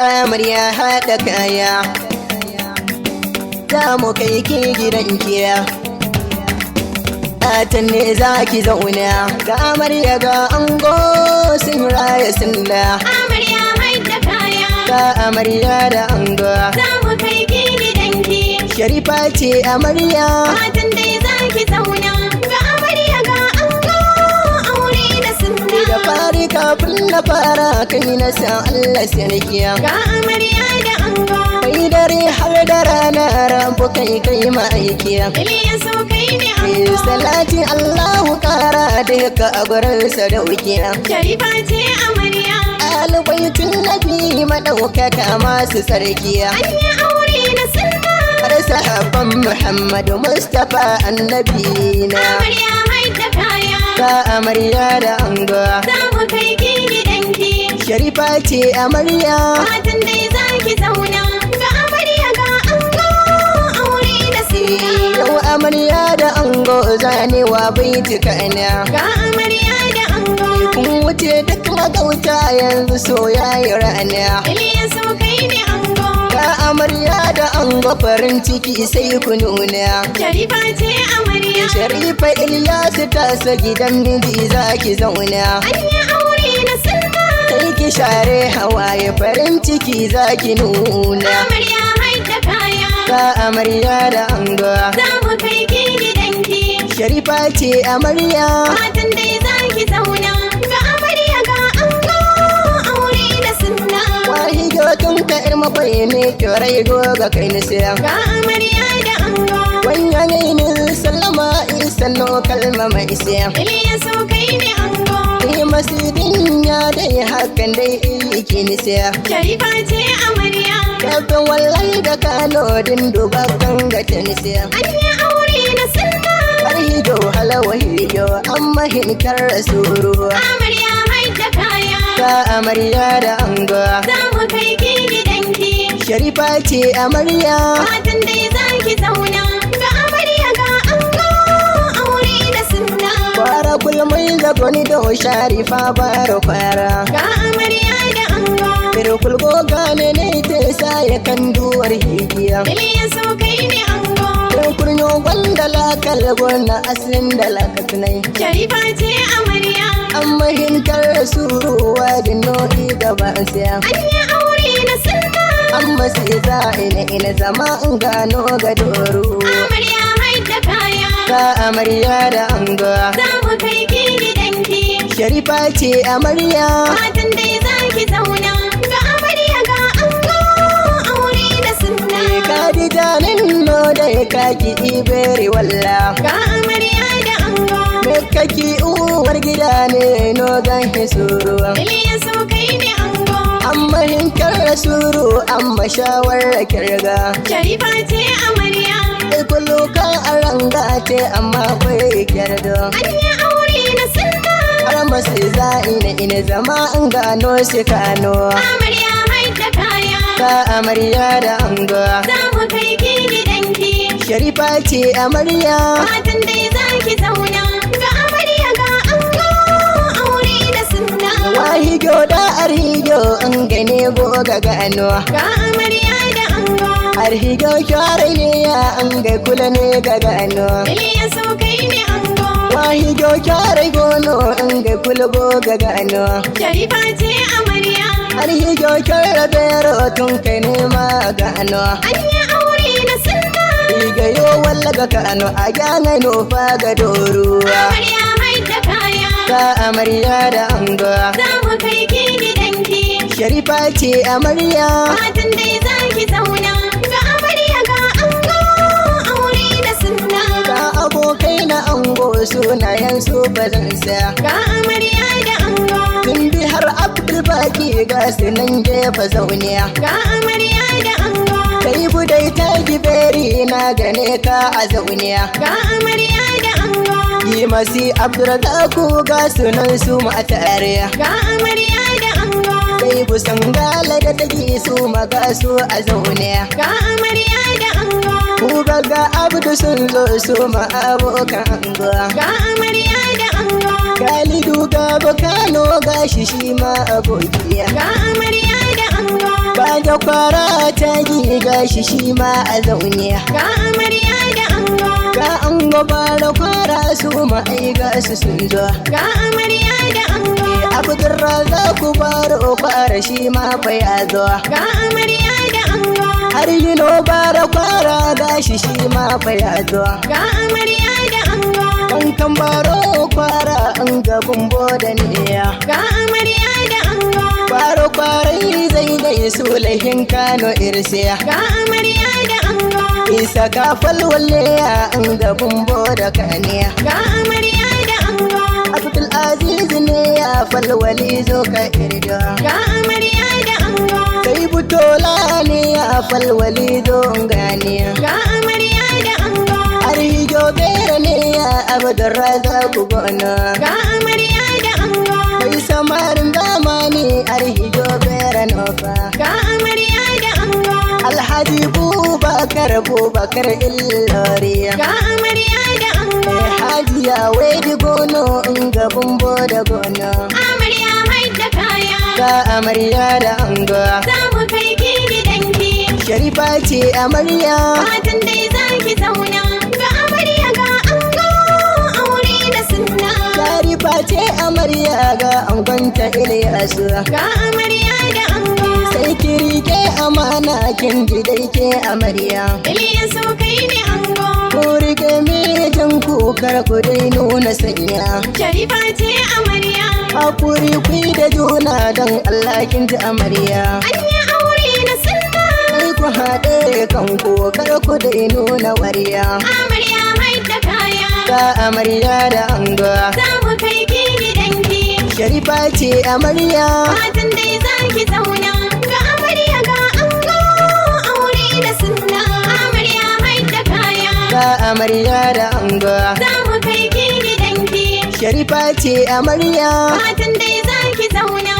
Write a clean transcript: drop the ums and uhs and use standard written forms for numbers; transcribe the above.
amarya haɗa kaya za mu kai ki gidan kiya atan ne za ki zauna ga amarya ga ango sun raya sunna amarya haɗa kaya ga amarya da ango za mu kai ki gidanki sharifa ce amarya matan dai za ki zauna ga amarya ga ango aure da sunna da fari kafin na fara kai na san Allah sarkiya ga amarya da ango kai dare har da rana rabu kai kai ma'aikiya Iliyasu kai ne ango salati Allahu kara da ka a gurin sadaukiya Sharifa ce amarya albaitun nabi madaukaka masu sarkiya an yi aure da sunna har sahabban Muhammadu Mustafa annabina amarya haɗa kaya ga amarya da ango za mu kai ki gidanki sharifa ce amarya matan dai za ki zauna ga amarya ga ango aure da sunna yau amarya da ango zanewa baitika na ga amarya da ango kun wuce duk magauta yanzu soyayi rana Iliyasu kai ne ango ga amarya da ango farin ciki sai ku nuna Sharifa ce amarya sharifa Ilyasu tasa gidan miji za ki zauna an yi aure da sunna kai ki share hawaye farin ciki za ki nuna amarya haɗa kaya ga amarya da ango za mu kai ki gidanki sharifa ce amarya matan dai za ki zauna ga amarya ga ango aure da sunna wahi gotun ka irma bai ne kyorai goga kai ni siya ga amarya da ango wanya ne ni sallama isanno kalma mai siya Iliyasu kai ne ango ni masidin ya dai hakan dai iliki ni siya Sharifa ce amarya kafin wallahi da kano din dubakan ga ta ni siya an yi aure da sunna har hijo halawa hijo amma hinkar rasuru amarya haɗa kaya ga amarya da ango za mu kai ki gidanki sharifa ce amarya matan dai za ki zauna ga amarya ga ango aure da sunna fara kulmai da goni da sharifa baro fara ga amarya da ango Irkul goga ne ta sa ya kan duwar higiya Iliyasu kai ne ango Irkul yo gwanda lakal gona asin da lakatunai Sharifa ce amarya amma hinkar suruwa da no'i gaban siya an yi aure da sunna amma sai za ina zama in gano ga doro amarya haɗa kaya ga amarya da ango za mu kai ki gidanki sharifa ce amarya matan dai za ki zauna ga amarya ga ango aure da sunna kadi janin no da kaki ibere walla ga amarya da ango me kaki uwar gida ne no gan hisuru Iliyasu kai ne ango amma hinkar suru amma shawarar kirga Sharifa ce amarya kullu kan aranga ce amma kai kyardo an yi aure da sunna har masu za ina zama in gano shi kano amarya haɗa kaya ga amarya da ango za mu kai ki gidanki sharifa ce amarya matan dai za ki zauna ga amarya ga ango aure da sunna wahigo da arhigo in gane goga gano ga amarya da ango arhigo kyare ne ya an ga kula ne ga gano Iliyasu kai ne ango wahigo kyare gono in ga kula goga gano Sharifa ce amarya arhigo kyare bero tun kai ne ma gano an yi aure da sunna Iga yo walla ga kano a gana no fa ga doro amarya haɗa kaya ga amarya da ango za mu kai ki gidanki sharifa ce amarya matan dai za ki zauna ga amarya ga ango aure da sunna ga abokai na ango sunayen su ba zan saya ga amarya da ango tun bi har abdul baki ga su nan gefa zauniya ga amarya da ango kai budai ta giberi na gane ka a zauniya ga amarya da ango yi masi abdurrazaku ga sunan su matare ga amarya da ango kai busan gala da take su maga su a zauniya ga amarya da ango ku ga abdu sun zo su ma abokan ango ga amarya da ango Khalidu ga bakano gashi shi ma abokiya ga amarya da ango ba da kwara ta giga shi ma a zaune. Ga amarya da ango. Ga ango bara kwara su ma'aiga su sun zo. Ga amarya da ango. Abdurrazak bara kwara shi ma fa ya zo. Ga amarya da ango. Har yino bara kwara gashi shi ma fa ya zo. Ga amarya da ango. Kankan baro kwara an ga bumbo da niya. Ga amarya da ango. Kwaro kwarai zai dai sulahin Kano irsiya. Ga amarya da ango. Isa ka falwalle ya an ga bumbo da kaniya. Ga amarya da ango. Abdul Aziz ne ya falwali zo ka irga. Ga amarya da ango. Kai butola ne ya falwali zo ganiya. Ga amarya da ango. Arijo bera ne ya Abdurrazak gona. Ga amarya da ango. Kai samarin zamani Arijo bera nofa. Ga amarya da ango. Alhaji Bubakar Illoriya. Ga amarya da ango. Hajiya Wedi Gono inga bumbo da gono. Amarya mai da kaya. Ga amarya da ango. Za mu kai ki gidanki. Sharifa ce amarya. Fatan dai za ki zauna. Ga amarya ga ango. Aure da sunna. Sharifa ce amarya ga angonta Ilyasu. Ga amarya da ango. Sai ki rike amana kin ji dai ke amarya. Ilyasu kai ne ango. Ku rike mijin ku kar ku dai nuna sanya. Sharifa ce amarya. Hakuri ku yi da juna don Allah kin ji amarya. An yi aure da sunna. Sai ku haɗe kanku kar ku dai nuna wariya. Amarya mai da kaya. Ga amarya da ango. Za mu kai ki gidanki. Sharifa ce amarya. Fatan dai za ki zauna. Ga amarya ga ango. Aure da sunna. Amarya mai da kaya. Ga amarya da ango. Za mu kai ki gidanki. Sharifa ce amarya. Fatan dai za ki zauna.